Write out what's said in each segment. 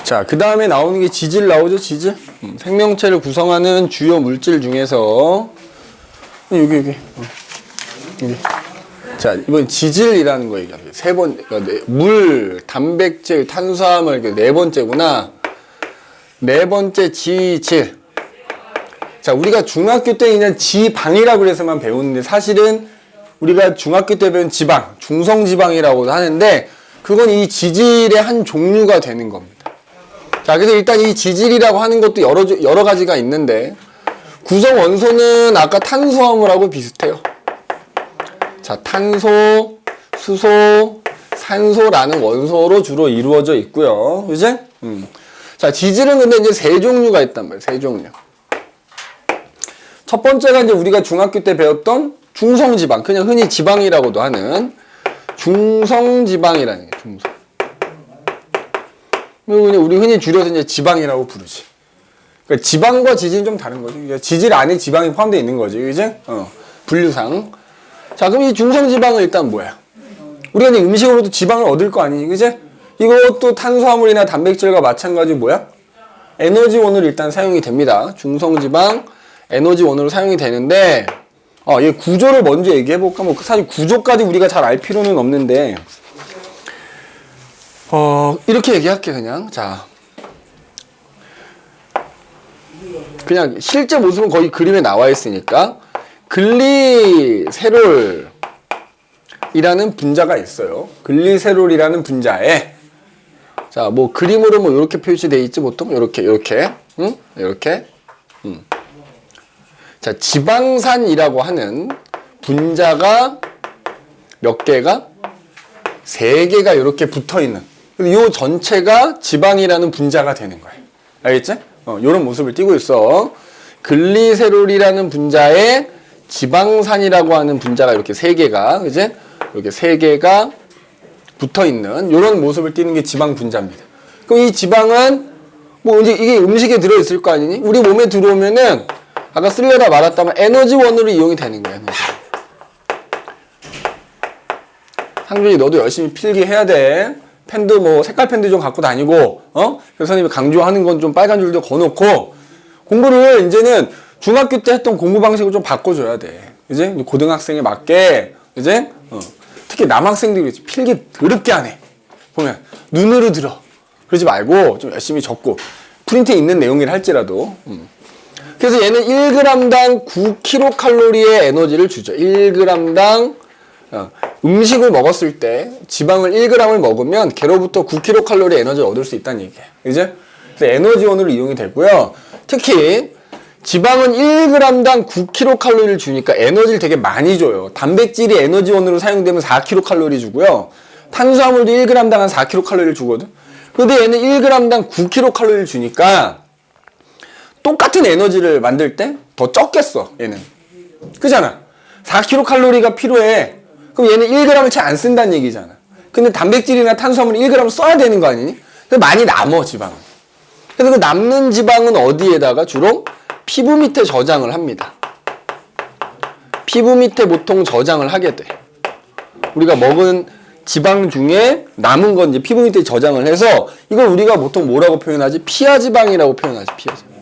자, 그 다음에 나오는 게 지질 나오죠, 지질? 생명체를 구성하는 주요 물질 중에서 여기. 자, 이번 지질이라는 거 얘기합니다. 세 번, 물, 단백질, 탄수화물, 네 번째구나. 네 번째 지질. 자, 우리가 중학교 때 그냥 지방이라고 그래서만 배우는데 사실은 우리가 중학교 때 배운 지방, 중성지방이라고도 하는데 그건 이 지질의 한 종류가 되는 겁니다. 자, 그래서 일단 이 지질이라고 하는 것도 여러 가지가 있는데 구성 원소는 아까 탄수화물하고 비슷해요. 자, 탄소, 수소, 산소라는 원소로 주로 이루어져 있고요. 그지? 자, 지질은 근데 이제 세 종류가 있단 말이에요. 세 종류. 첫 번째가 이제 우리가 중학교 때 배웠던 중성지방, 그냥 흔히 지방이라고도 하는 중성지방이라는 게 중성. 우리 흔히 줄여서 이제 지방이라고 부르지. 그러니까 지방과 지질은 좀 다른 거지. 그러니까 지질 안에 지방이 포함되어 있는 거지. 그지? 분류상. 자, 그럼 이 중성지방은 일단 뭐야? 우리가 이제 음식으로도 지방을 얻을 거 아니니, 그지? 이것도 탄수화물이나 단백질과 마찬가지로 뭐야? 에너지원으로 일단 사용이 됩니다. 중성지방, 에너지원으로 사용이 되는데, 얘 구조를 먼저 얘기해볼까? 뭐, 사실 구조까지 우리가 잘 알 필요는 없는데, 이렇게 얘기할게, 그냥. 자. 그냥 실제 모습은 거의 그림에 나와 있으니까, 글리세롤이라는 분자가 있어요. 글리세롤이라는 분자에, 자, 뭐, 그림으로 뭐, 이렇게 표시되어 있지, 보통? 이렇게. 응? 이렇게. 자, 지방산이라고 하는 분자가 몇 개가? 3개가 이렇게 붙어 있는. 이 전체가 지방이라는 분자가 되는 거예요. 알겠지? 이런 모습을 띠고 있어. 글리세롤이라는 분자에 지방산이라고 하는 분자가 이렇게 3개가, 그지? 이렇게 3개가 붙어 있는 이런 모습을 띠는 게 지방 분자입니다. 그럼 이 지방은 뭐 이제 이게 음식에 들어 있을 거 아니니? 우리 몸에 들어오면은 아까 쓰려다 말았다면 에너지원으로 이용이 되는 거야. 상준이 너도 열심히 필기해야 돼. 펜도 뭐 색깔 펜도 좀 갖고 다니고, 교수님이 강조하는 건 좀 빨간 줄도 거놓고 공부를 이제는 중학교 때 했던 공부 방식을 좀 바꿔줘야 돼. 이제 고등학생에 맞게, 이제 특히 남학생들이 필기 더럽게 안 해. 보면 눈으로 들어. 그러지 말고 좀 열심히 적고 프린트에 있는 내용이라 할지라도. 그래서 얘는 1g당 9kcal의 에너지를 주죠. 1g당 음식을 먹었을 때 지방을 1g을 먹으면 걔로부터 9kcal의 에너지를 얻을 수 있다는 얘기예요. 그죠? 그래서 에너지원으로 이용이 되고요. 특히 지방은 1g당 9kcal를 주니까 에너지를 되게 많이 줘요. 단백질이 에너지원으로 사용되면 4kcal 주고요. 탄수화물도 1g당 한 4kcal를 주거든. 근데 얘는 1g당 9kcal를 주니까 똑같은 에너지를 만들 때 더 적게 써, 얘는. 그잖아. 4kcal가 필요해. 그럼 얘는 1g을 채 안 쓴다는 얘기잖아. 근데 단백질이나 탄수화물 1g을 써야 되는 거 아니니? 근데 많이 남어, 지방은. 그래서 그 남는 지방은 어디에다가 주로? 피부 밑에 저장을 합니다. 피부 밑에 보통 저장을 하게 돼. 우리가 먹은 지방 중에 남은 건 이제 피부 밑에 저장을 해서 이걸 우리가 보통 뭐라고 표현하지? 피하지방이라고 표현하지, 피하지방.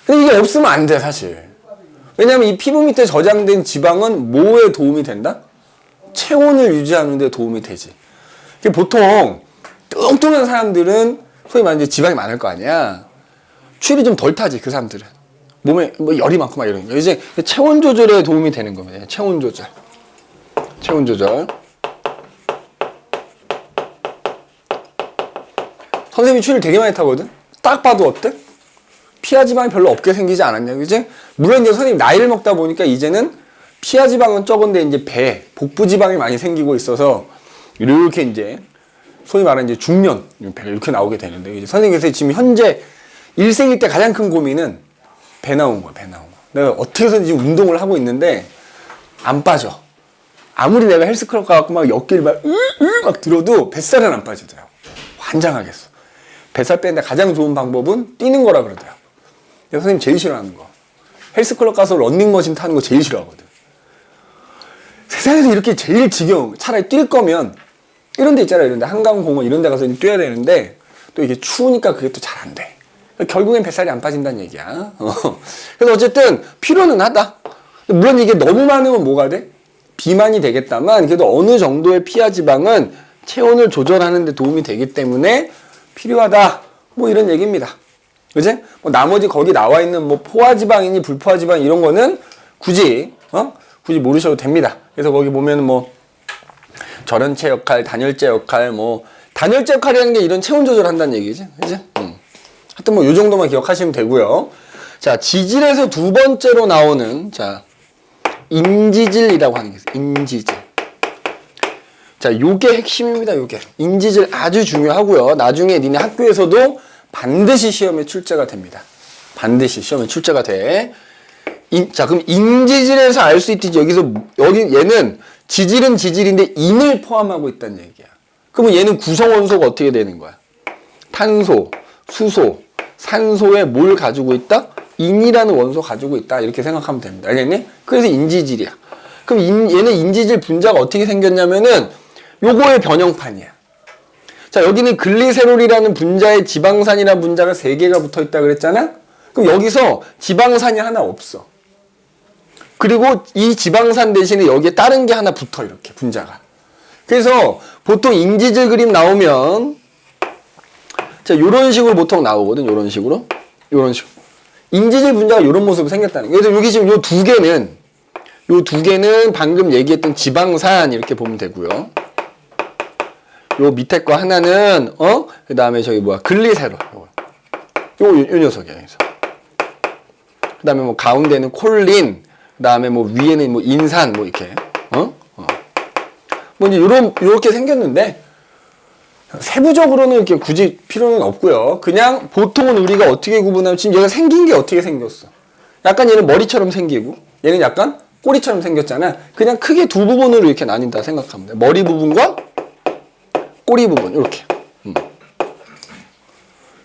근데 이게 없으면 안 돼, 사실. 왜냐면 이 피부 밑에 저장된 지방은 뭐에 도움이 된다? 체온을 유지하는 데 도움이 되지. 보통 뚱뚱한 사람들은 소위 말하는 지방이 많을 거 아니야. 추위 좀 덜 타지, 그 사람들은. 몸에 뭐 열이 많고 막 이런 거. 이제 체온 조절에 도움이 되는 겁니다. 체온 조절. 체온 조절. 선생님이 추위를 되게 많이 타거든? 딱 봐도 어때? 피하지방이 별로 없게 생기지 않았냐, 그지? 물론 이제 선생님 나이를 먹다 보니까 이제는 피하지방은 적은데 이제 배, 복부지방이 많이 생기고 있어서 이렇게 이제 소위 말하는 이제 중년, 배가 이렇게 나오게 되는데, 이제 선생님께서 지금 현재 일생일 때 가장 큰 고민은 배 나온 거야, 배 나온 거. 내가 어떻게 해서 지금 운동을 하고 있는데 안 빠져. 아무리 내가 헬스클럽 가갖고 막 역기를 막 들어도 뱃살은 안 빠지더라고. 환장하겠어. 뱃살 빼는데 가장 좋은 방법은 뛰는 거라 그러더라고. 선생님 제일 싫어하는 거. 헬스클럽 가서 런닝머신 타는 거 제일 싫어하거든. 세상에서 이렇게 제일 지겨운, 차라리 뛸 거면 이런 데 있잖아요. 이런 데 한강공원 이런 데 가서 뛰어야 되는데 또 이게 추우니까 그게 또 잘 안 돼. 결국엔 뱃살이 안 빠진다는 얘기야. 그래서 어쨌든 필요는 하다. 물론 이게 너무 많으면 뭐가 돼? 비만이 되겠다만 그래도 어느 정도의 피하 지방은 체온을 조절하는 데 도움이 되기 때문에 필요하다. 뭐 이런 얘기입니다. 그지? 뭐 나머지 거기 나와 있는 뭐 포화 지방이니 불포화 지방 이런 거는 굳이 모르셔도 됩니다. 그래서 거기 보면 뭐 절연체 역할, 단열재 역할, 뭐 단열재 역할이라는 게 이런 체온 조절을 한다는 얘기지. 그지? 하여튼 뭐 요 정도만 기억하시면 되고요. 자, 지질에서 두 번째로 나오는 자, 인지질이라고 하는 게 있어요. 인지질. 자, 요게 핵심입니다. 요게. 인지질 아주 중요하고요. 나중에 니네 학교에서도 반드시 시험에 출제가 됩니다. 반드시 시험에 출제가 돼. 자, 그럼 인지질에서 알 수 있듯이 여기 얘는 지질은 지질인데 인을 포함하고 있다는 얘기야. 그러면 얘는 구성 원소가 어떻게 되는 거야? 탄소, 수소, 산소에 뭘 가지고 있다? 인이라는 원소 가지고 있다. 이렇게 생각하면 됩니다. 알겠니? 그래서 인지질이야. 그럼 얘는 인지질 분자가 어떻게 생겼냐면은 요거의 변형판이야. 자, 여기는 글리세롤이라는 분자에 지방산이라는 분자가 3개가 붙어 있다 그랬잖아? 그럼 여기서 지방산이 하나 없어. 그리고 이 지방산 대신에 여기에 다른 게 하나 붙어, 이렇게 분자가. 그래서 보통 인지질 그림 나오면 자, 요런 식으로 보통 나오거든. 요런 식으로. 인지질 분자가 요런 모습으로 생겼다는 거예요. 그래서 여기 지금 요 두 개는 방금 얘기했던 지방산 이렇게 보면 되고요. 요 밑에 거 하나는 그 다음에 저기 글리세롤. 요 녀석이야. 그래서 그 다음에 뭐 가운데는 콜린, 그 다음에 뭐 위에는 뭐 인산, 뭐 이렇게 뭐 이제 요렇게 생겼는데 세부적으로는 이렇게 굳이 필요는 없고요. 그냥 보통은 우리가 어떻게 구분하면 지금 얘가 생긴 게 어떻게 생겼어? 약간 얘는 머리처럼 생기고 얘는 약간 꼬리처럼 생겼잖아. 그냥 크게 두 부분으로 이렇게 나뉜다 생각하면 돼. 머리 부분과 꼬리 부분 이렇게.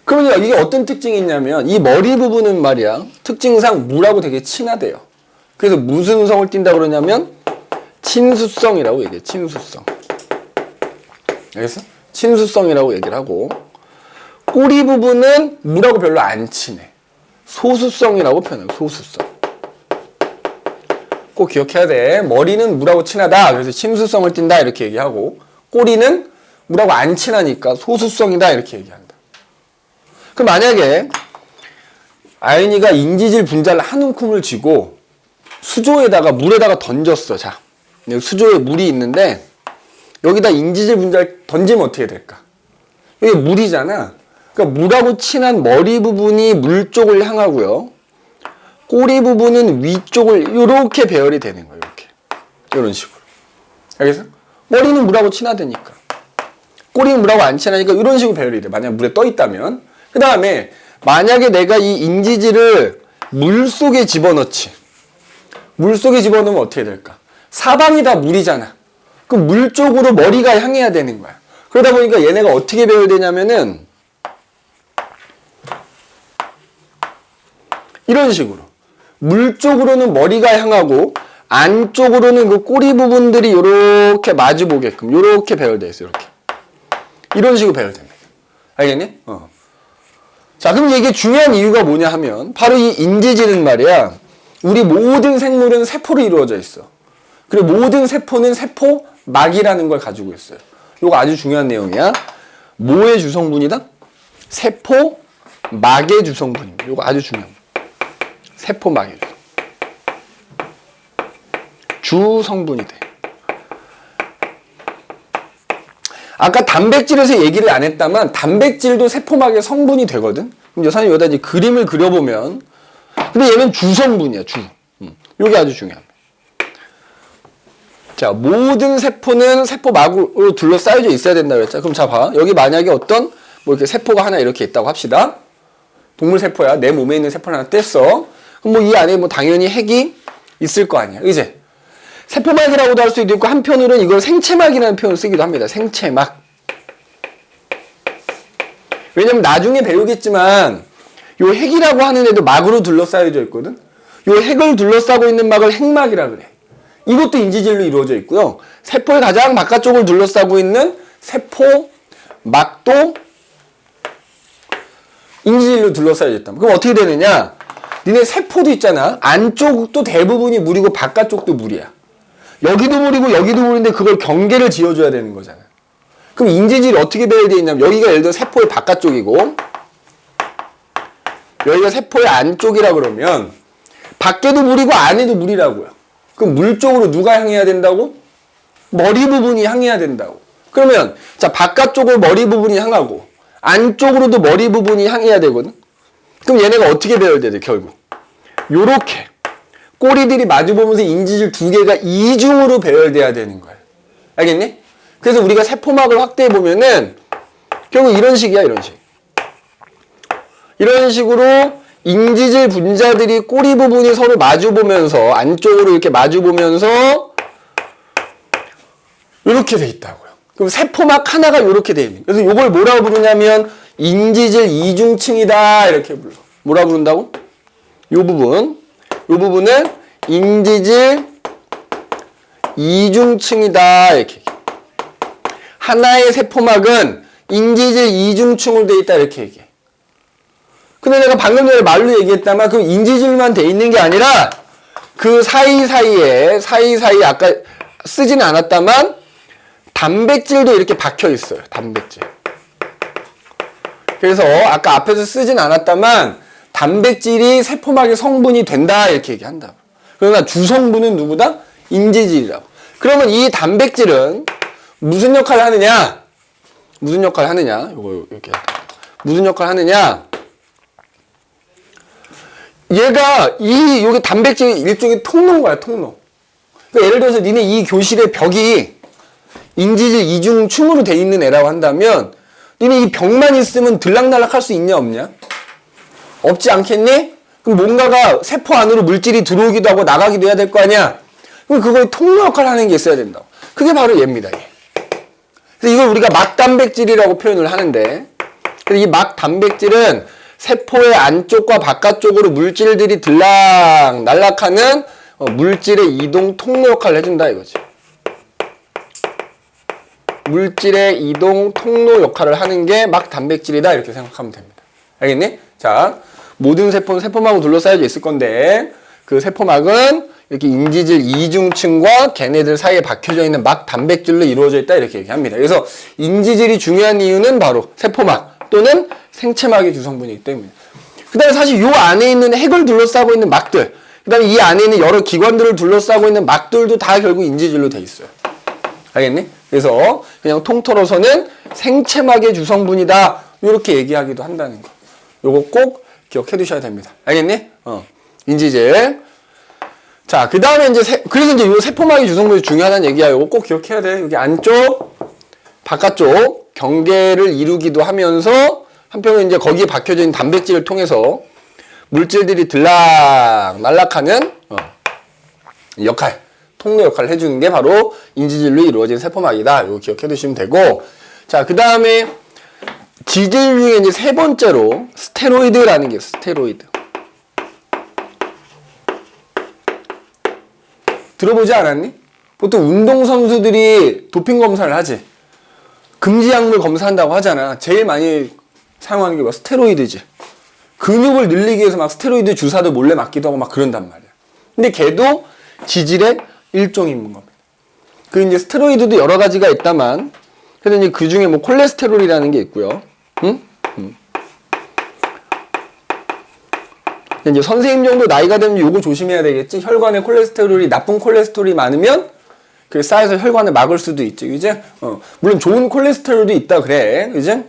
그러면 이게 어떤 특징이 있냐면 이 머리 부분은 말이야 특징상 물하고 되게 친하대요. 그래서 무슨 성을 띈다 그러냐면 친수성이라고 얘기해. 친수성. 알겠어? 친수성이라고 얘기를 하고 꼬리 부분은 물하고 별로 안 친해. 소수성이라고 표현해요. 소수성. 꼭 기억해야 돼. 머리는 물하고 친하다. 그래서 친수성을 띈다 이렇게 얘기하고 꼬리는 물하고 안 친하니까 소수성이다 이렇게 얘기한다. 그럼 만약에 아연이가 인지질 분자를 한 움큼을 쥐고 수조에다가 물에다가 던졌어. 자, 여기 수조에 물이 있는데 여기다 인지질 분자를 던지면 어떻게 될까? 이게 물이잖아. 그러니까 물하고 친한 머리 부분이 물 쪽을 향하고요. 꼬리 부분은 위쪽을 이렇게 배열이 되는 거예요. 이렇게. 이런 식으로. 알겠어? 머리는 물하고 친하다니까. 꼬리는 물하고 안 친하니까 이런 식으로 배열이 돼. 만약 물에 떠 있다면. 그 다음에 만약에 내가 이 인지질을 물 속에 집어넣지. 물 속에 집어넣으면 어떻게 될까? 사방이 다 물이잖아. 그럼 물 쪽으로 머리가 향해야 되는 거야. 그러다 보니까 얘네가 어떻게 배열되냐면은 이런 식으로. 물 쪽으로는 머리가 향하고 안쪽으로는 그 꼬리 부분들이 이렇게 마주 보게끔 이렇게 배열되어 있어요. 이렇게. 이런 식으로 배열됩니다. 알겠니? 자, 그럼 이게 중요한 이유가 뭐냐 하면 바로 이 인지질은 말이야. 우리 모든 생물은 세포로 이루어져 있어. 그리고 모든 세포는 세포막이라는 걸 가지고 있어요. 이거 아주 중요한 내용이야. 뭐의 주성분이다? 세포막의 주성분입니다. 이거 아주 중요합니다. 세포막의 주성분이 돼. 아까 단백질에서 얘기를 안 했다만 단백질도 세포막의 성분이 되거든. 그럼 여사님 여기다 이제 그림을 그려보면 근데 얘는 주성분이야. 이게 아주 중요합니다. 자, 모든 세포는 세포막으로 둘러싸여져 있어야 된다 그랬죠. 그럼 자 봐. 여기 만약에 어떤 뭐 이렇게 세포가 하나 이렇게 있다고 합시다. 동물 세포야. 내 몸에 있는 세포를 하나 뗐어. 그럼 뭐 이 안에 뭐 당연히 핵이 있을 거 아니야. 이제 세포막이라고도 할 수도 있고 한편으로는 이걸 생체막이라는 표현을 쓰기도 합니다. 생체막. 왜냐면 나중에 배우겠지만 요 핵이라고 하는 애도 막으로 둘러싸여져 있거든. 요 핵을 둘러싸고 있는 막을 핵막이라 그래. 이것도 인지질로 이루어져 있고요. 세포의 가장 바깥쪽을 둘러싸고 있는 세포막도 인지질로 둘러싸여 있다. 그럼 어떻게 되느냐? 니네 세포도 있잖아. 안쪽도 대부분이 물이고 바깥쪽도 물이야. 여기도 물이고 여기도 물인데 그걸 경계를 지어줘야 되는 거잖아. 그럼 인지질이 어떻게 배열되어 있냐면 여기가 예를 들어 세포의 바깥쪽이고 여기가 세포의 안쪽이라 그러면 밖에도 물이고 안에도 물이라고요. 그럼 물 쪽으로 누가 향해야 된다고? 머리 부분이 향해야 된다고. 그러면 자 바깥쪽으로 머리 부분이 향하고 안쪽으로도 머리 부분이 향해야 되거든. 그럼 얘네가 어떻게 배열돼야 돼 결국? 요렇게 꼬리들이 마주보면서 인지질 두 개가 이중으로 배열돼야 되는 거야. 알겠니? 그래서 우리가 세포막을 확대해 보면은 결국 이런 식이야, 이런 식. 이런 식으로 인지질 분자들이 꼬리 부분이 서로 마주보면서 안쪽으로 이렇게 마주보면서 이렇게 돼 있다고요. 그럼 세포막 하나가 이렇게 돼 있는. 그래서 이걸 뭐라고 부르냐면 인지질 이중층이다 이렇게 불러. 뭐라 부른다고? 요 부분은 인지질 이중층이다 이렇게. 하나의 세포막은 인지질 이중층으로 돼 있다 이렇게 얘기해. 근데 내가 방금 전에 말로 얘기했다만 그 인지질만 돼 있는 게 아니라 그 사이사이에 아까 쓰진 않았다만 단백질도 이렇게 박혀 있어요. 단백질. 그래서 아까 앞에서 쓰진 않았다만 단백질이 세포막의 성분이 된다 이렇게 얘기한다. 그러나 주성분은 누구다? 인지질이라고. 그러면 이 단백질은 무슨 역할을 하느냐? 무슨 역할을 하느냐? 요거 이렇게 무슨 역할을 하느냐? 얘가 요게 단백질이 일종의 통로인 거야, 통로. 그러니까 예를 들어서 니네 이 교실의 벽이 인지질 이중층으로 돼 있는 애라고 한다면 니네 이 벽만 있으면 들락날락 할 수 있냐 없냐? 없지 않겠니? 그럼 뭔가가 세포 안으로 물질이 들어오기도 하고 나가기도 해야 될 거 아니야? 그럼 그걸 통로 역할을 하는 게 있어야 된다고. 그게 바로 얘입니다, 얘. 그래서 이걸 우리가 막단백질이라고 표현을 하는데 이 막단백질은 세포의 안쪽과 바깥쪽으로 물질들이 들락날락하는 물질의 이동 통로 역할을 해준다 이거지. 물질의 이동 통로 역할을 하는 게 막단백질이다 이렇게 생각하면 됩니다. 알겠니? 자, 모든 세포는 세포막으로 둘러싸여져 있을 건데 그 세포막은 이렇게 인지질 이중층과 걔네들 사이에 박혀져 있는 막단백질로 이루어져 있다 이렇게 얘기합니다. 그래서 인지질이 중요한 이유는 바로 세포막 또는 생체막의 주성분이기 때문에. 그 다음에 사실 요 안에 있는 핵을 둘러싸고 있는 막들, 그 다음에 이 안에 있는 여러 기관들을 둘러싸고 있는 막들도 다 결국 인지질로 돼 있어요. 알겠니? 그래서 그냥 통틀어서는 생체막의 주성분이다 이렇게 얘기하기도 한다는 거. 요거 꼭 기억해 두셔야 됩니다. 알겠니? 인지질. 자, 그 다음에 이제 그래서 이제 요 세포막의 주성분이 중요하다는 얘기야. 요거 꼭 기억해야 돼. 여기 안쪽, 바깥쪽 경계를 이루기도 하면서 한편으로 이제 거기에 박혀져 있는 단백질을 통해서 물질들이 들락날락하는 역할, 통로 역할을 해주는 게 바로 인지질로 이루어진 세포막이다. 이거 기억해 두시면 되고, 자, 그 다음에 지질 중에 이제 세 번째로 스테로이드라는 게 있어요. 스테로이드. 들어보지 않았니? 보통 운동선수들이 도핑 검사를 하지. 금지 약물 검사한다고 하잖아. 제일 많이 사용하는 게 뭐 스테로이드지. 근육을 늘리기 위해서 막 스테로이드 주사도 몰래 맞기도 하고 막 그런단 말이야. 근데 걔도 지질의 일종인 겁니다. 그 이제 스테로이드도 여러 가지가 있다만, 그래도 이제 그 중에 뭐 콜레스테롤이라는 게 있고요. 이제 선생님 정도 나이가 되면 요거 조심해야 되겠지. 혈관에 콜레스테롤이 나쁜 콜레스테롤이 많으면 그 쌓여서 혈관을 막을 수도 있지, 그지? 물론 좋은 콜레스테롤도 있다 그래, 그지?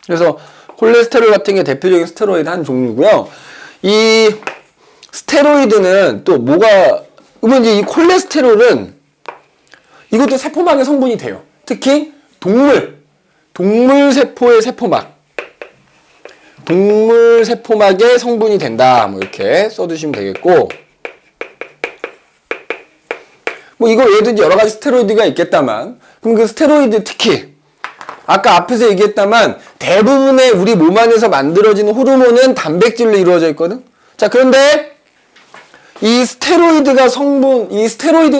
그래서 콜레스테롤 같은 게 대표적인 스테로이드 한 종류고요. 이 스테로이드는 또 뭐가, 그러면 이제 이 콜레스테롤은 이것도 세포막의 성분이 돼요. 특히 동물 세포의 세포막. 동물 세포막의 성분이 된다. 뭐 이렇게 써두시면 되겠고. 뭐 이거 예든지 여러 가지 스테로이드가 있겠다만, 그럼 그 스테로이드 특히 아까 앞에서 얘기했다만 대부분의 우리 몸 안에서 만들어지는 호르몬은 단백질로 이루어져 있거든. 자, 그런데 이 스테로이드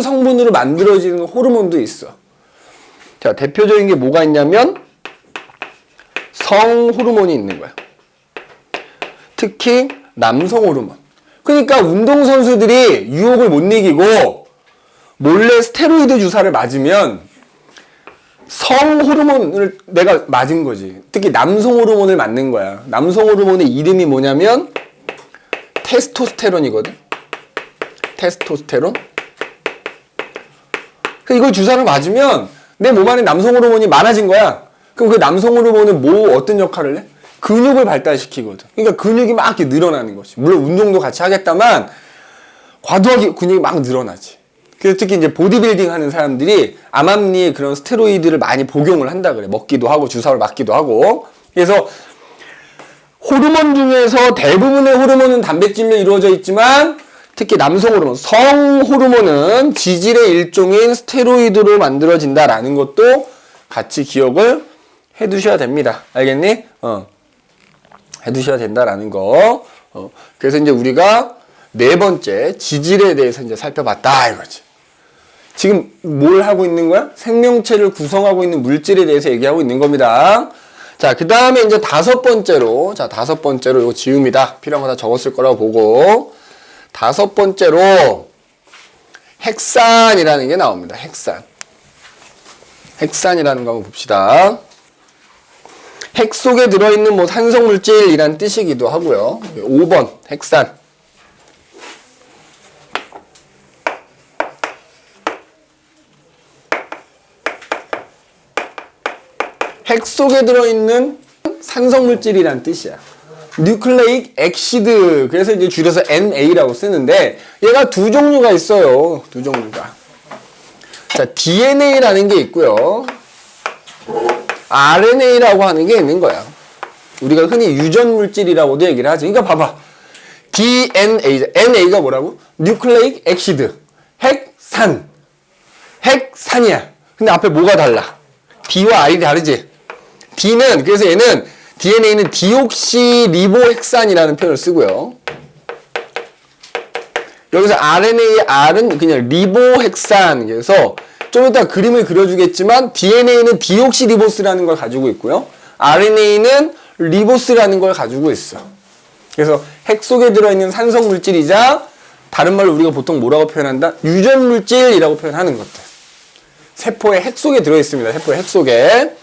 성분으로 만들어지는 호르몬도 있어. 자, 대표적인 게 뭐가 있냐면 성호르몬이 있는 거야. 특히 남성 호르몬. 그러니까 운동선수들이 유혹을 못 이기고 몰래 스테로이드 주사를 맞으면 성호르몬을 내가 맞은 거지. 특히 남성 호르몬을 맞는 거야. 남성 호르몬의 이름이 뭐냐면 테스토스테론이거든. 테스토스테론. 이걸 주사를 맞으면 내 몸 안에 남성 호르몬이 많아진 거야. 그럼 그 남성 호르몬은 어떤 역할을 해? 근육을 발달시키거든. 그러니까 근육이 막 이렇게 늘어나는 거지. 물론 운동도 같이 하겠다만 과도하게 근육이 막 늘어나지. 그래서 특히 이제 보디빌딩 하는 사람들이 암암리에 그런 스테로이드를 많이 복용을 한다 그래. 먹기도 하고 주사를 맞기도 하고. 그래서 호르몬 중에서 대부분의 호르몬은 단백질로 이루어져 있지만 특히 남성 호르몬, 성 호르몬은 지질의 일종인 스테로이드로 만들어진다라는 것도 같이 기억을 해두셔야 됩니다. 알겠니? 해두셔야 된다라는 거. 그래서 이제 우리가 네 번째 지질에 대해서 이제 살펴봤다 이거지. 지금 뭘 하고 있는 거야? 생명체를 구성하고 있는 물질에 대해서 얘기하고 있는 겁니다. 자, 그 다음에 이제 다섯 번째로 이거 지웁니다. 필요한 거 다 적었을 거라고 보고. 다섯 번째로 핵산이라는 게 나옵니다. 핵산이라는 거 한번 봅시다. 핵 속에 들어있는 뭐 산성물질이란 뜻이기도 하고요. 5번 핵산. 핵 속에 들어있는 산성물질이란 뜻이야. 뉴클레익 엑시드. 그래서 이제 줄여서 NA라고 쓰는데 얘가 두 종류가 있어요. 두 종류가. 자, DNA라는 게 있고요. RNA라고 하는 게 있는 거야. 우리가 흔히 유전물질이라고도 얘기를 하지. 그러니까 봐봐. DNA, NA가 뭐라고? 뉴클레익 엑시드. 핵산이야. 근데 앞에 뭐가 달라? D와 R이 다르지? D는, 그래서 얘는 DNA는 디옥시리보핵산이라는 표현을 쓰고요. 여기서 RNA, R은 그냥 리보핵산. 그래서 좀 이따 그림을 그려주겠지만 DNA는 디옥시리보스라는 걸 가지고 있고요. RNA는 리보스라는 걸 가지고 있어. 그래서 핵 속에 들어있는 산성물질이자 다른 말로 우리가 보통 뭐라고 표현한다? 유전물질이라고 표현하는 것들. 세포의 핵 속에 들어있습니다. 세포의 핵 속에.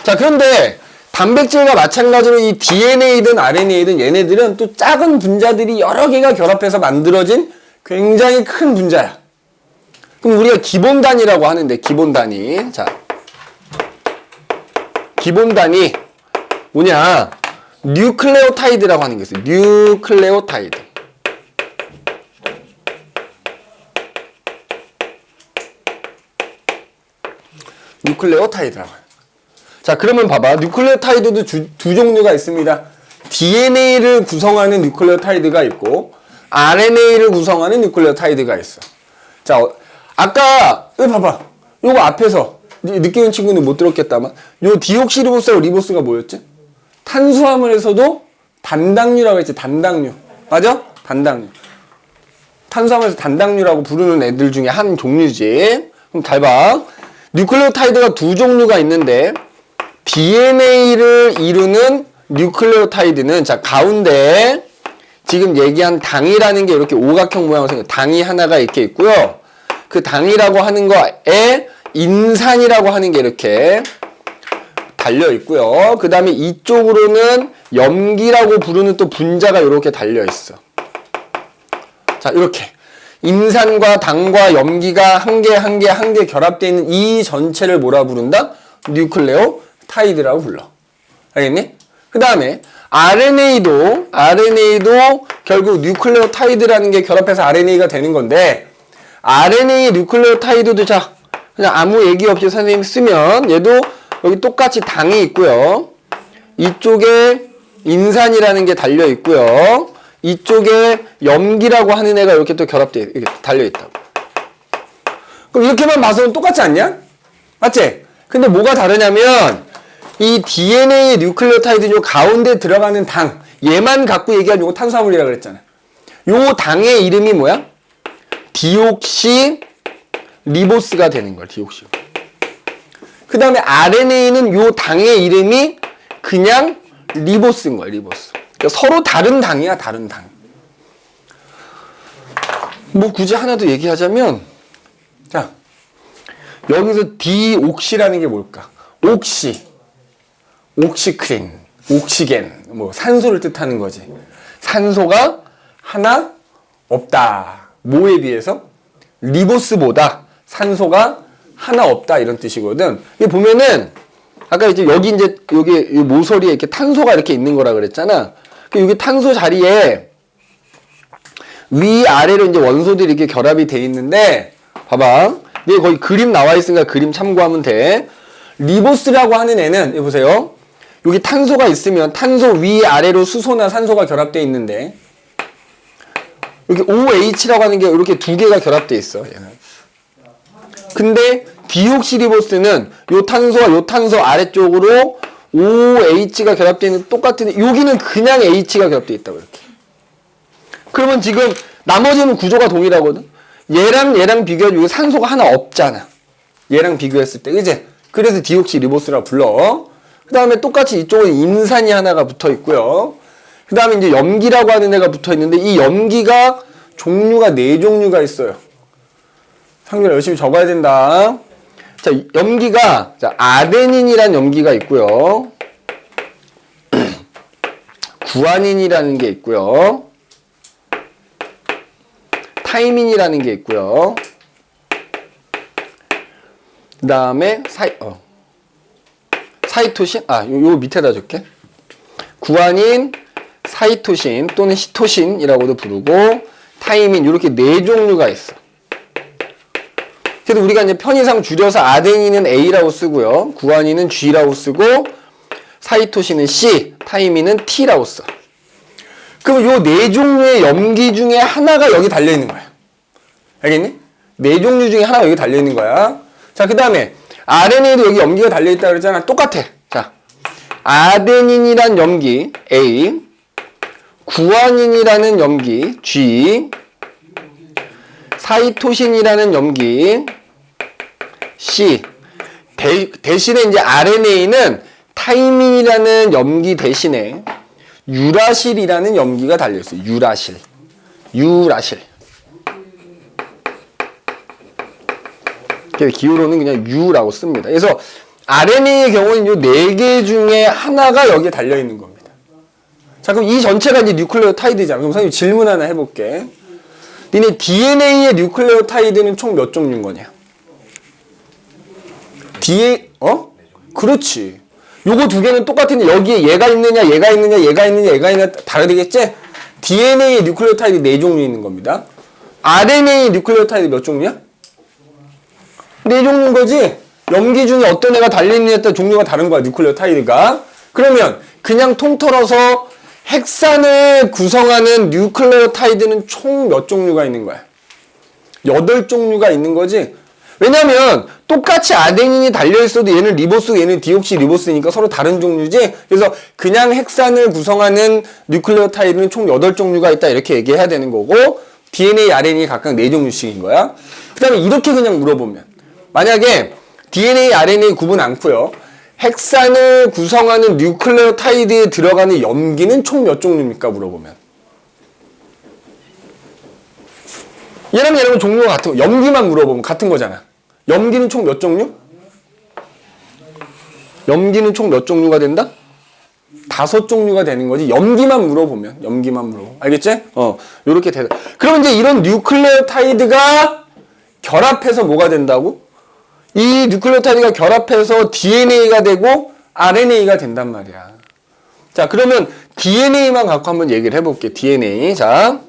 자, 그런데 단백질과 마찬가지로 이 DNA든 RNA든 얘네들은 또 작은 분자들이 여러 개가 결합해서 만들어진 굉장히 큰 분자야. 그럼 우리가 기본 단위라고 하는데, 기본 단위. 자, 기본 단위 뭐냐? 뉴클레오타이드라고 하는 게 있어요. 뉴클레오타이드. 뉴클레오타이드라고 해요. 자, 그러면 봐봐. 뉴클레오타이드도 두 종류가 있습니다. DNA를 구성하는 뉴클레오타이드가 있고 RNA를 구성하는 뉴클레오타이드가 있어. 자, 아까 여기 봐봐. 요거 앞에서 늦게 온 친구는 못 들었겠다만 요 디옥시리보스하고 리보스가 뭐였지? 탄수화물에서도 단당류라고 했지. 단당류. 맞아? 단당류. 탄수화물에서 단당류라고 부르는 애들 중에 한 종류지. 그럼 잘 봐. 뉴클레오타이드가 두 종류가 있는데 DNA를 이루는 뉴클레오타이드는 자, 가운데 지금 얘기한 당이라는 게 이렇게 오각형 모양으로 생겨. 당이 하나가 이렇게 있고요. 그 당이라고 하는 거에 인산이라고 하는 게 이렇게 달려 있고요. 그 다음에 이쪽으로는 염기라고 부르는 또 분자가 이렇게 달려 있어. 자, 이렇게 인산과 당과 염기가 한 개 결합되어 있는 이 전체를 뭐라 부른다? 뉴클레오타이드라고 불러. 알겠니? 그 다음에 RNA도 결국 뉴클레오타이드라는 게 결합해서 RNA가 되는 건데 RNA 뉴클레오타이드도 자, 그냥 아무 얘기 없이 선생님이 쓰면 얘도 여기 똑같이 당이 있고요. 이쪽에 인산이라는 게 달려 있고요. 이쪽에 염기라고 하는 애가 이렇게 또 결합되어 이렇게 달려 있다고. 그럼 이렇게만 봐서는 똑같지 않냐? 맞지? 근데 뭐가 다르냐면 이 DNA 뉴클레오타이드 요 가운데 들어가는 당 얘만 갖고 얘기하면 요거 탄수화물이라고 그랬잖아. 요 당의 이름이 뭐야? 디옥시 리보스가 되는 거야, 디옥시. 그 다음에 RNA는 요 당의 이름이 그냥 리보스인 거야, 리보스. 그러니까 서로 다른 당이야, 다른 당. 뭐 굳이 하나 더 얘기하자면, 자, 여기서 디옥시라는 게 뭘까? 옥시, 옥시크린, 옥시겐, 뭐 산소를 뜻하는 거지. 산소가 하나 없다. 뭐에 비해서? 리보스보다 산소가 하나 없다 이런 뜻이거든. 이게 보면은 아까 이제 여기 이제 여기 모서리에 이렇게 탄소가 이렇게 있는 거라 그랬잖아. 여기 탄소 자리에 위 아래로 이제 원소들이 이렇게 결합이 돼 있는데 봐봐. 이게 거기 그림 나와 있으니까 그림 참고하면 돼. 리보스라고 하는 애는 여기 보세요. 여기 탄소가 있으면 탄소 위 아래로 수소나 산소가 결합돼 있는데 여기 OH라고 하는 게 이렇게 두 개가 결합돼 있어. 얘는. 근데 디옥시리보스는 요 탄소와 요 탄소 아래쪽으로 OH가 결합되어 있는 똑같은데 여기는 그냥 H가 결합되어 있다고 이렇게. 그러면 지금 나머지는 구조가 동일하거든. 얘랑 비교하면 여기 산소가 하나 없잖아. 얘랑 비교했을 때, 그지? 그래서 디옥시리보스라고 불러. 그 다음에 똑같이 이쪽은 인산이 하나가 붙어 있고요. 그 다음에 이제 염기라고 하는 애가 붙어 있는데 이 염기가 종류가 4종류가 있어요. 상준아 열심히 적어야 된다. 자, 염기가 자, 아데닌이라는 염기가 있고요. 구아닌이라는 게 있고요. 타이민이라는 게 있고요. 그 다음에 사이토신, 요 밑에다 줄게. 구아닌, 사이토신 또는 시토신이라고도 부르고 타이민 이렇게 4종류가 있어. 그래서 우리가 이제 편의상 줄여서 아데닌은 A라고 쓰고요. 구아닌은 G라고 쓰고 사이토신은 C, 타이민은 T라고 써. 그럼 요 4종류의 염기 중에 하나가 여기 달려있는 거야. 알겠니? 4종류 중에 하나가 여기 달려있는 거야. 자, 그 다음에 RNA도 여기 염기가 달려있다 그랬잖아. 똑같아. 자, 아데닌이란 염기 A, 구아닌이라는 염기 G, 사이토신이라는 염기 C. 대신에 이제 RNA는 타이민이라는 염기 대신에 유라실이라는 염기가 달려있어요. 유라실. 기호로는 그냥 U라고 씁니다. 그래서 RNA의 경우는 이 4개 중에 하나가 여기에 달려있는 겁니다. 자, 그럼 이 전체가 이제 뉴클레오타이드잖아. 그럼 선생님 질문 하나 해볼게. 니네 DNA의 뉴클레오타이드는 총 몇 종류인 거냐? 그렇지. 요거 2개는 똑같은데 여기에 얘가 있느냐, 얘가 있느냐, 얘가 있느냐, 얘가 있느냐 다르겠지? DNA의 뉴클레오타이드 4종류 있는 겁니다. RNA의 뉴클레오타이드 몇 종류야? 4종류인 거지? 염기 중에 어떤 애가 달려있느냐에 따라 종류가 다른 거야, 뉴클레오타이드가. 그러면 그냥 통틀어서 핵산을 구성하는 뉴클레오타이드는 총 몇 종류가 있는 거야? 8종류가 있는 거지? 왜냐면 똑같이 아데닌이 달려있어도 얘는 리보스, 얘는 디옥시 리보스니까 서로 다른 종류지? 그래서 그냥 핵산을 구성하는 뉴클레오타이드는 총 8종류가 있다 이렇게 얘기해야 되는 거고 DNA, RNA 각각 4종류씩인 거야. 그 다음에 이렇게 그냥 물어보면 만약에 DNA, RNA 구분 않고요. 핵산을 구성하는 뉴클레오타이드에 들어가는 염기는 총 몇 종류입니까? 물어보면. 얘랑 종류가 같은 거. 염기만 물어보면 같은 거잖아. 염기는 총 몇 종류? 염기는 총 몇 종류가 된다? 5종류가 되는 거지. 염기만 물어보면. 알겠지? 요렇게 돼. 그럼 이제 이런 뉴클레오타이드가 결합해서 뭐가 된다고? 이 뉴클레오타이드가 결합해서 DNA가 되고 RNA가 된단 말이야. 자, 그러면 DNA만 갖고 한번 얘기를 해볼게. DNA. 자,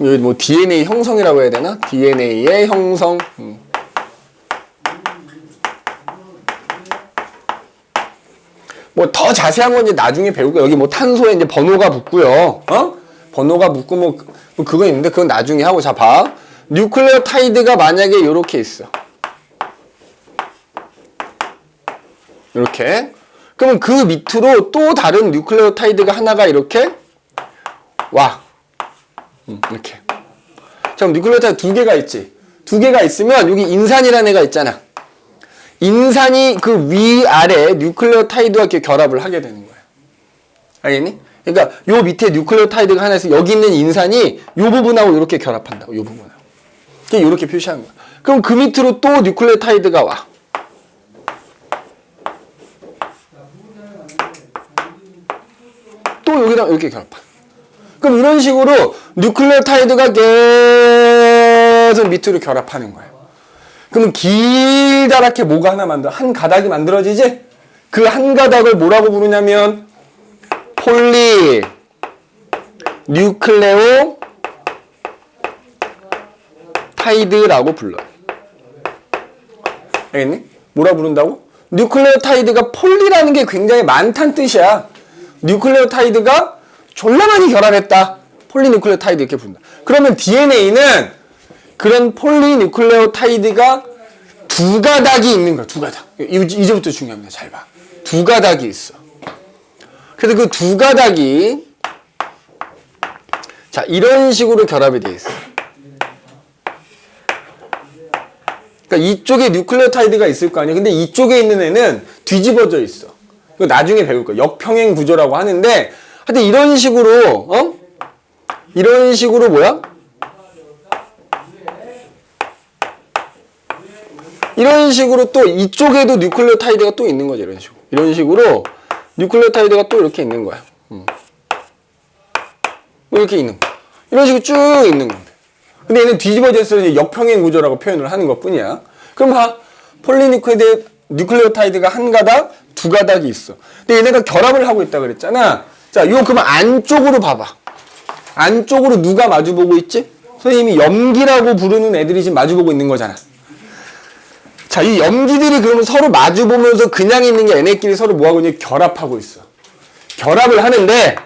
여기 뭐 DNA 형성이라고 해야 되나? DNA의 형성. 뭐 더 자세한 건 이제 나중에 배우고 여기 뭐 탄소에 이제 번호가 붙고요. 번호가 붙고 뭐 그거 있는데 그건 나중에 하고. 자, 봐. 뉴클레오타이드가 만약에 요렇게 있어. 이렇게. 그러면 그 밑으로 또 다른 뉴클레오타이드가 하나가 이렇게 와. 이렇게. 자, 그럼 뉴클레오타이드 두 개가 있지. 두 개가 있으면 여기 인산이라는 애가 있잖아. 인산이 그 위아래 뉴클레오타이드와 이렇게 결합을 하게 되는 거야. 알겠니? 그러니까 요 밑에 뉴클레오타이드가 하나 있어. 여기 있는 인산이 요 부분하고 이렇게 결합한다고. 요 부분하고. 이렇게 표시한 거야. 그럼 그 밑으로 또 뉴클레오타이드가 와. 또 여기랑 이렇게 결합한. 그럼 이런 식으로 뉴클레오타이드가 계속 밑으로 결합하는 거예요. 그러면 길다랗게 뭐가 하나 한 가닥이 만들어지지? 그 한 가닥을 뭐라고 부르냐면 폴리 뉴클레오 타이드라고 불러요. 알겠니? 뭐라 부른다고? 뉴클레오타이드가 폴리라는 게 굉장히 많다는 뜻이야. 뉴클레오타이드가 졸라 많이 결합했다. 폴리뉴클레오타이드 이렇게 부른다. 그러면 DNA는 그런 폴리뉴클레오타이드가 두 가닥이 있는 거야. 두 가닥. 이제부터 중요합니다. 잘 봐. 두 가닥이 있어. 그래서 그 두 가닥이 자 이런 식으로 결합이 되어 있어. 그러니까 이쪽에 뉴클레오타이드가 있을 거 아니야. 근데 이쪽에 있는 애는 뒤집어져 있어. 이거 나중에 배울 거야. 역평행 구조라고 하는데 하여튼 이런 식으로 이런 식으로 뭐야? 이런 식으로 또 이쪽에도 뉴클레오타이드가 또 있는 거죠. 이런 식으로. 이런 식으로 뉴클레오타이드가 또 이렇게 있는 거야. 이렇게 있는 거야. 이런 식으로 쭉 있는 겁니다. 근데 얘는 뒤집어져 있어서 역평행 구조라고 표현을 하는 것 뿐이야. 그럼 봐. 뉴클레오타이드가 한 가닥, 두 가닥이 있어. 근데 얘네가 결합을 하고 있다 그랬잖아. 자, 이거 그러면 안쪽으로 봐봐. 안쪽으로 누가 마주보고 있지? 선생님이 염기라고 부르는 애들이 지금 마주보고 있는 거잖아. 자, 이 염기들이 그러면 서로 마주보면서 그냥 있는 게 얘네끼리 서로 뭐하고 있냐? 결합하고 있어. 결합을 하는데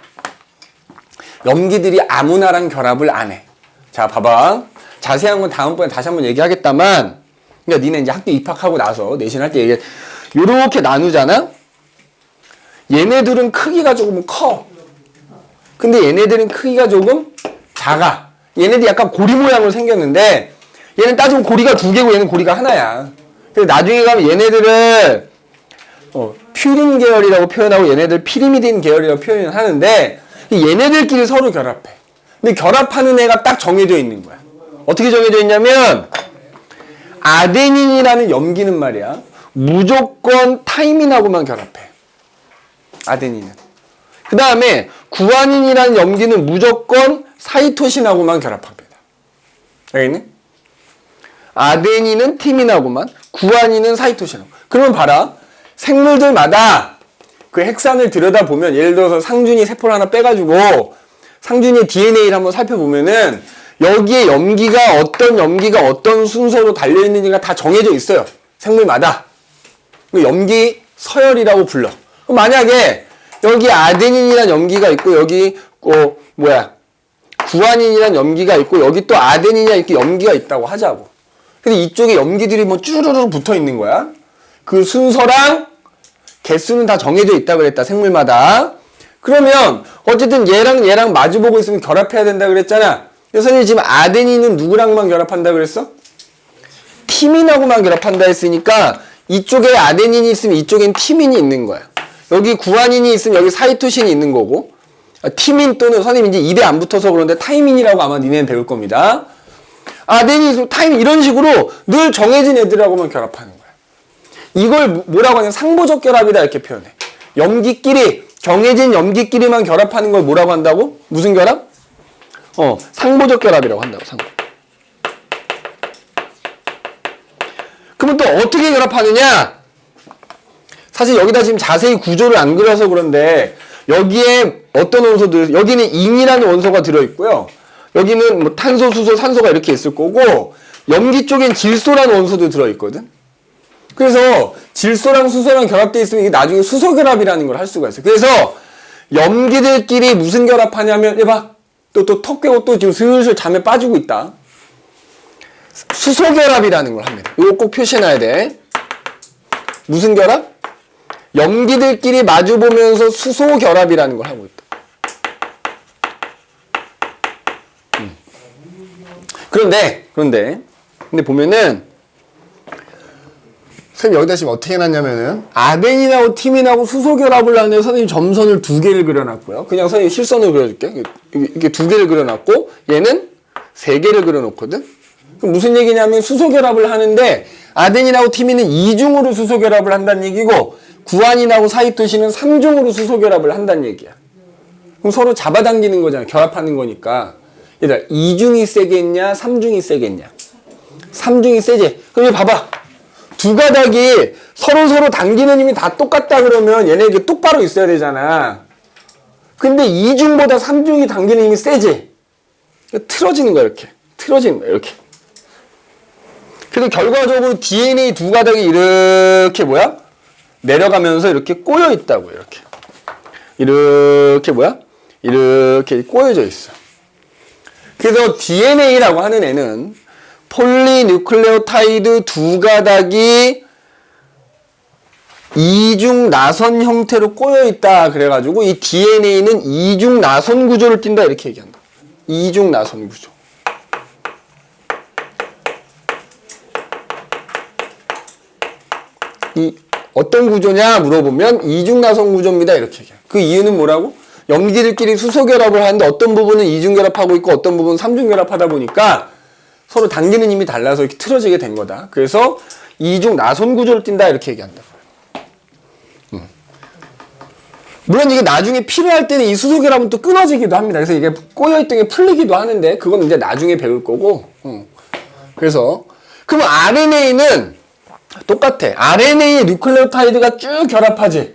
염기들이 아무나랑 결합을 안 해. 자, 봐봐. 자세한 건 다음번에 다시 한번 얘기하겠다만, 그러니까 니네 이제 학교 입학하고 나서 내신할 때 요렇게 나누잖아? 얘네들은 크기가 조금 커. 근데 얘네들은 크기가 조금 작아. 얘네들이 약간 고리 모양으로 생겼는데, 얘는 따지면 고리가 두 개고 얘는 고리가 하나야. 그래서 나중에 가면 얘네들을, 퓨린 계열이라고 표현하고 얘네들 피리미딘 계열이라고 표현을 하는데, 얘네들끼리 서로 결합해. 근데 결합하는 애가 딱 정해져 있는 거야. 어떻게 정해져 있냐면 아데닌이라는 염기는 말이야. 무조건 타이민하고만 결합해. 아데닌은. 그 다음에 구아닌이라는 염기는 무조건 사이토신하고만 결합합니다. 알겠니? 아데닌은 티민하고만, 구아닌은 사이토신하고. 그러면 봐라. 생물들마다 그 핵산을 들여다보면 예를 들어서 상준이 세포를 하나 빼가지고 상준이의 DNA를 한번 살펴보면은 여기에 염기가 어떤 순서로 달려있는지가 다 정해져 있어요. 생물마다. 염기 서열이라고 불러. 그럼 만약에 여기 아데닌이라는 염기가 있고 여기 구아닌이라는 염기가 있고 여기 또 아데닌이라는 이렇게 염기가 있다고 하자고. 근데 이쪽에 염기들이 뭐 쭈르르 붙어 있는 거야. 그 순서랑 개수는 다 정해져 있다 그랬다. 생물마다. 그러면 어쨌든 얘랑 마주보고 있으면 결합해야 된다 그랬잖아. 선생님이 지금 아데닌은 누구랑만 결합한다 그랬어? 티민하고만 결합한다 했으니까 이쪽에 아데닌이 있으면 이쪽엔 티민이 있는 거야. 여기 구아닌이 있으면 여기 사이토신이 있는 거고, 티민 또는 선생님 이제 입에 안 붙어서 그런데 타이민이라고 아마 니네는 배울 겁니다. 아데닌 있으면 타이민 이런 식으로 늘 정해진 애들하고만 결합하는 거야. 이걸 뭐라고 하냐면 상보적 결합이다 이렇게 표현해. 염기끼리 정해진 염기끼리만 결합하는 걸 뭐라고 한다고? 무슨 결합? 상보적 결합이라고 한다고. 상보. 그러면 또 어떻게 결합하느냐? 사실 여기다 지금 자세히 구조를 안 그려서 그런데 여기에 어떤 원소들, 여기는 인이라는 원소가 들어있고요. 여기는 뭐 탄소, 수소, 산소가 이렇게 있을 거고 염기 쪽엔 질소라는 원소도 들어있거든. 그래서 질소랑 수소랑 결합되어 있으면 이게 나중에 수소 결합이라는 걸 할 수가 있어요. 그래서 염기들끼리 무슨 결합하냐면 해봐. 또 턱 깨고 또 지금 슬슬 잠에 빠지고 있다. 수소 결합이라는 걸 합니다. 이거 꼭 표시해놔야 돼. 무슨 결합? 염기들끼리 마주보면서 수소 결합이라는 걸 하고 있다. 그런데 보면은 선생님 여기다 지금 어떻게 해놨냐면은 아덴인하고 티민하고 수소결합을 하는데 선생님 점선을 2개를 그려놨고요. 그냥 선생님 실선으로 그려줄게. 이렇게 2개를 그려놨고 얘는 3개를 그려놓거든. 그럼 무슨 얘기냐면 수소결합을 하는데 아덴인하고 티민은 2중으로 수소결합을 한다는 얘기고 구안인하고 사이토신은 3중으로 수소결합을 한다는 얘기야. 그럼 서로 잡아당기는 거잖아. 결합하는 거니까. 얘들아 2중이 세겠냐 3중이 세겠냐. 3중이 세지. 그럼 봐봐. 두 가닥이 서로 당기는 힘이 다 똑같다 그러면 얘네 이게 똑바로 있어야 되잖아. 근데 2중보다 3중이 당기는 힘이 세지. 틀어지는 거야 이렇게. 틀어지는 거야 이렇게. 그래서 결과적으로 DNA 두 가닥이 이렇게 뭐야? 내려가면서 이렇게 꼬여 있다고 이렇게. 이렇게 뭐야? 이렇게 꼬여져 있어. 그래서 DNA라고 하는 애는 폴리뉴클레오타이드 두 가닥이 이중 나선 형태로 꼬여 있다 그래가지고 이 DNA는 이중 나선 구조를 띈다 이렇게 얘기한다. 이중 나선 구조. 이 어떤 구조냐 물어보면 이중 나선 구조입니다 이렇게 얘기해. 그 이유는 뭐라고? 염기들끼리 수소 결합을 하는데 어떤 부분은 이중 결합하고 있고 어떤 부분은 삼중 결합하다 보니까 서로 당기는 힘이 달라서 이렇게 틀어지게 된 거다. 그래서 이중 나선 구조를 띈다 이렇게 얘기한다. 물론 이게 나중에 필요할 때는 이 수소 결합은 또 끊어지기도 합니다. 그래서 이게 꼬여있던 게 풀리기도 하는데 그건 이제 나중에 배울 거고. 그래서 그럼 RNA는 똑같아. RNA 뉴클레오타이드가 쭉 결합하지.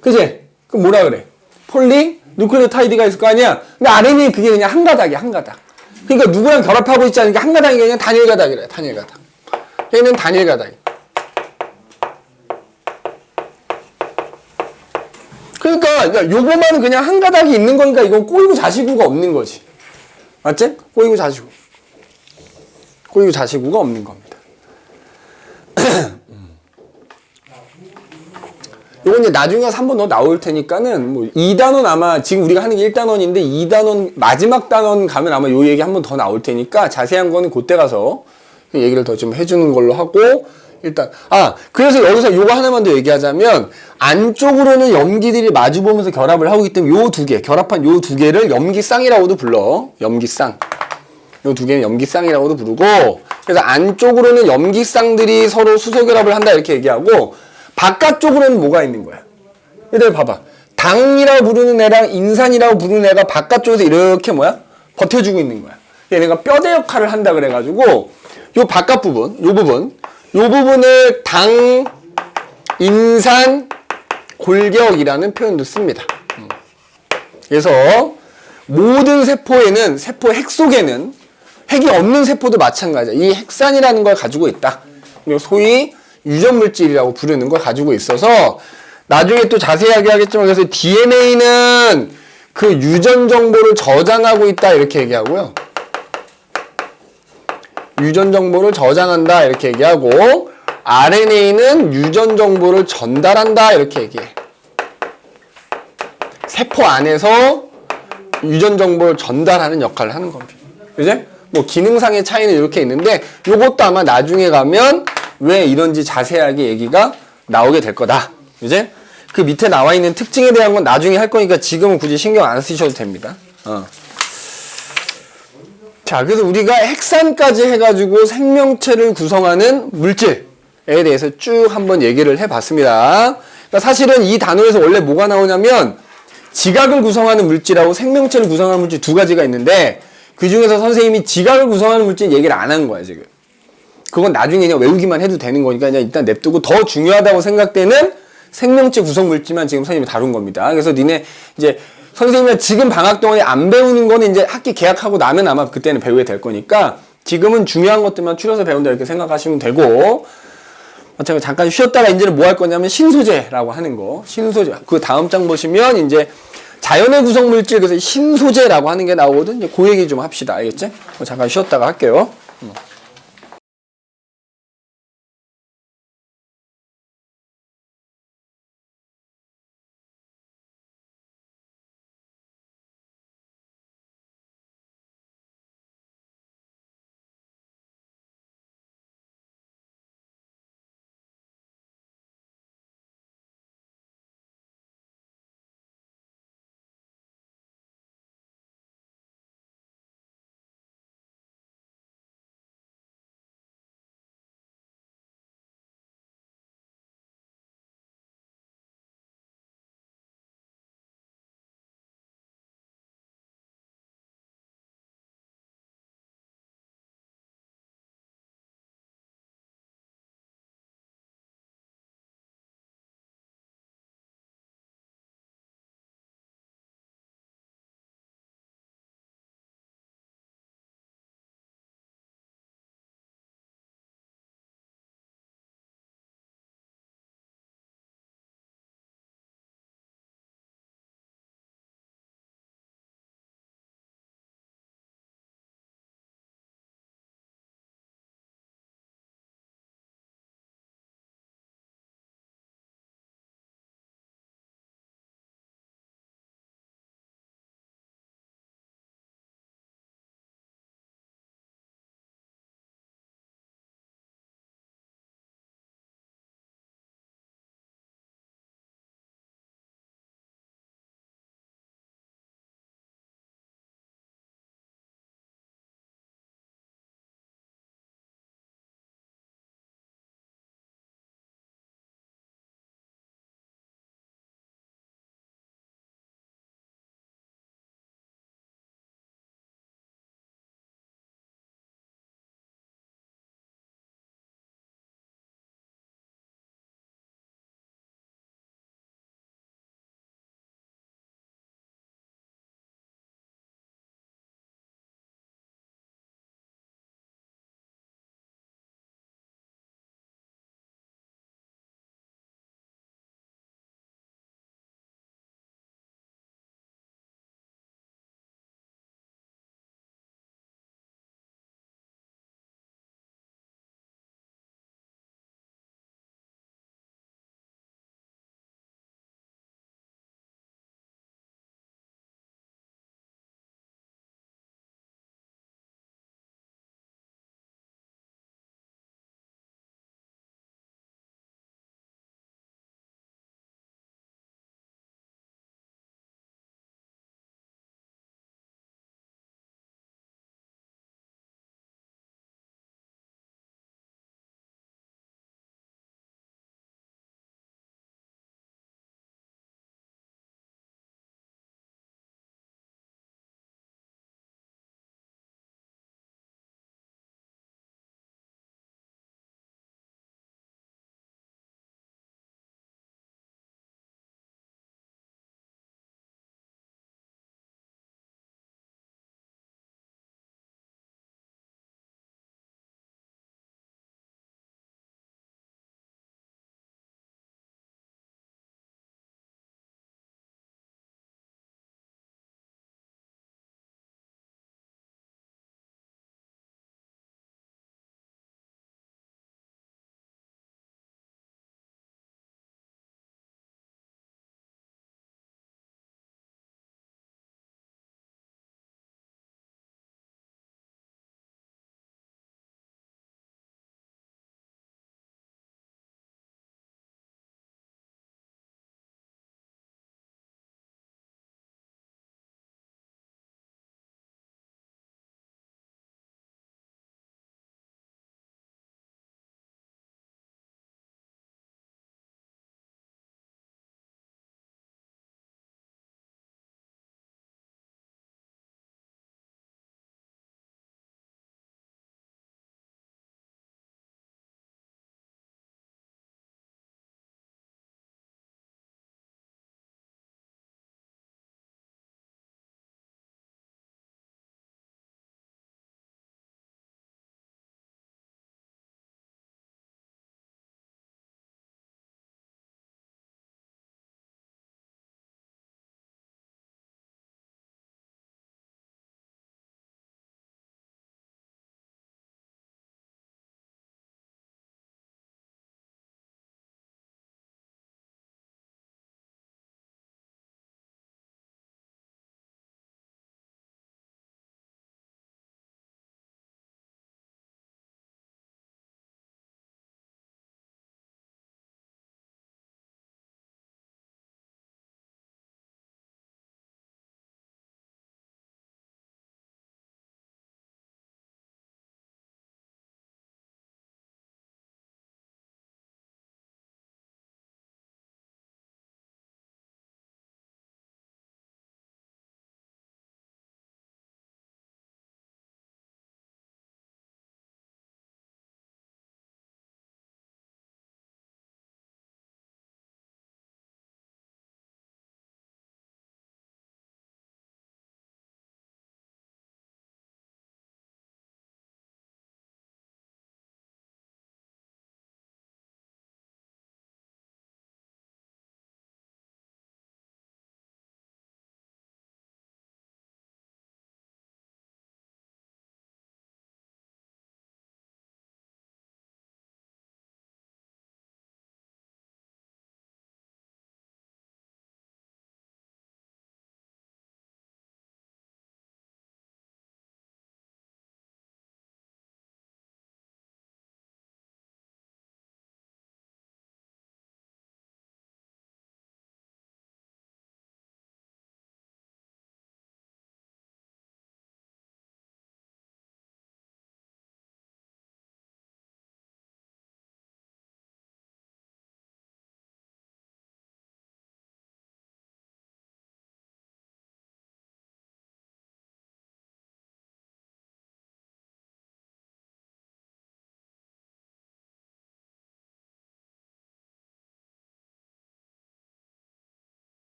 그지? 그럼 뭐라 그래? 폴리 뉴클레오타이드가 있을 거 아니야? 근데 RNA는 그게 그냥 한 가닥이야, 한 가닥. 그러니까 누구랑 결합하고 있지 않으니까 한 가닥이 그냥 단일 가닥이래, 단일 가닥. 얘는 단일 가닥. 그러니까 요거만 그냥 한 가닥이 있는 거니까 이건 꼬이고 자시구가 없는 거지. 맞지? 꼬이고 자시구. 꼬이고 자시구가 없는 겁니다. 요건 이제 나중에 가서 한번 더 나올 테니까는 뭐 2단원 아마 지금 우리가 하는 게 1단원인데 2단원 마지막 단원 가면 아마 요 얘기 한번 더 나올 테니까 자세한 거는 그때 가서 얘기를 더 좀 해주는 걸로 하고 일단 그래서 여기서 요거 하나만 더 얘기하자면 안쪽으로는 염기들이 마주보면서 결합을 하고 있기 때문에 요 두 개 결합한 요 두 개를 염기쌍이라고도 불러. 염기쌍. 요 두 개는 염기쌍이라고도 부르고 그래서 안쪽으로는 염기쌍들이 서로 수소결합을 한다 이렇게 얘기하고 바깥쪽으로는 뭐가 있는 거야? 얘들 봐봐. 당이라고 부르는 애랑 인산이라고 부르는 애가 바깥쪽에서 이렇게 뭐야? 버텨주고 있는 거야. 얘네가 뼈대 역할을 한다 그래가지고 요 바깥 부분, 요 부분을 당, 인산, 골격이라는 표현도 씁니다. 그래서 모든 세포에는 세포 핵 속에는 핵이 없는 세포도 마찬가지야. 이 핵산이라는 걸 가지고 있다. 소위 유전물질이라고 부르는 걸 가지고 있어서 나중에 또 자세하게 하겠지만 그래서 DNA는 그 유전 정보를 저장하고 있다 이렇게 얘기하고요. 유전 정보를 저장한다 이렇게 얘기하고 RNA는 유전 정보를 전달한다 이렇게 얘기해. 세포 안에서 유전 정보를 전달하는 역할을 하는 겁니다. 그지? 뭐 기능상의 차이는 이렇게 있는데 요것도 아마 나중에 가면 왜 이런지 자세하게 얘기가 나오게 될 거다. 이제 그 밑에 나와 있는 특징에 대한 건 나중에 할 거니까 지금은 굳이 신경 안 쓰셔도 됩니다. 자, 그래서 우리가 핵산까지 해가지고 생명체를 구성하는 물질에 대해서 쭉 한번 얘기를 해봤습니다. 그러니까 사실은 이 단어에서 원래 뭐가 나오냐면 지각을 구성하는 물질하고 생명체를 구성하는 물질 두 가지가 있는데 그 중에서 선생님이 지각을 구성하는 물질 얘기를 안 하는 거야, 지금. 그건 나중에 그냥 외우기만 해도 되는 거니까 그냥 일단 냅두고 더 중요하다고 생각되는 생명체 구성 물질만 지금 선생님이 다룬 겁니다. 그래서 니네 이제 선생님이 지금 방학 동안에 안 배우는 거는 이제 학기 개학하고 나면 아마 그때는 배우게 될 거니까 지금은 중요한 것들만 추려서 배운다 이렇게 생각하시면 되고 마찬가지로 잠깐 쉬었다가 이제는 뭐 할 거냐면 신소재라고 하는 거. 신소재. 그 다음 장 보시면 이제 자연의 구성 물질 그래서 신소재라고 하는 게 나오거든. 이제 그 얘기 좀 합시다. 알겠지? 잠깐 쉬었다가 할게요.